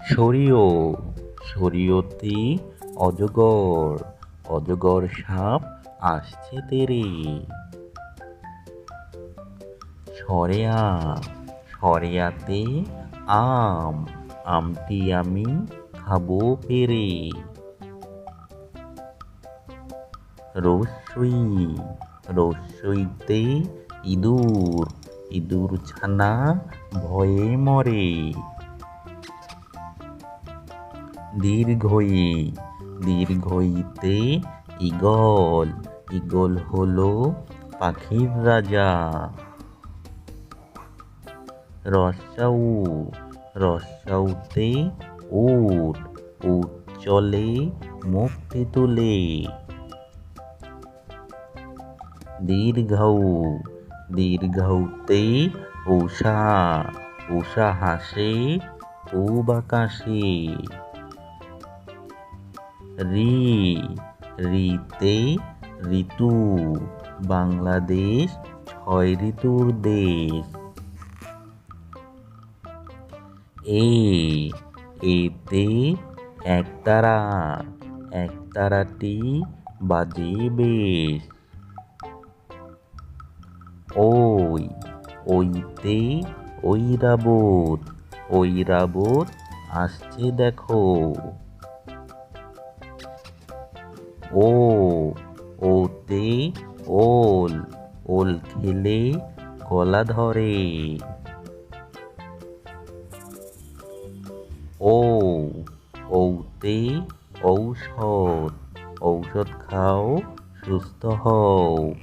সরিও সরিয়তে অজগর অজগর সাপ আসছে তেরে। সরেয়া সরেয়াতে আম আমটি আমি খাবো পেরে। রস্যই রস্যইতে ইঁদুর ইঁদুর ছানা ভয়ে মরে। দীর্ঘই দীর্ঘইতে ঈগল ঈগল হলো পাখির রাজা। রস্যাউ রস্যাউতে উট উট চলে মুখটি তুলে। দীর্ঘৌ দীর্ঘৌতে উষা উষা হাসে পূব আকাশে। রি রিতে ঋতু বাংলাদেশ ৬ ঋতুর দেশ। এতে একতারা একতারাটি বাজে বেশ। ওইতে ঐরাবত ঐরাবত আসছে দেখো। ওতে ওল ওল খেলে গলা ধরে। ঔতে ঔষধ ঔষধ খাও সুস্থ হও।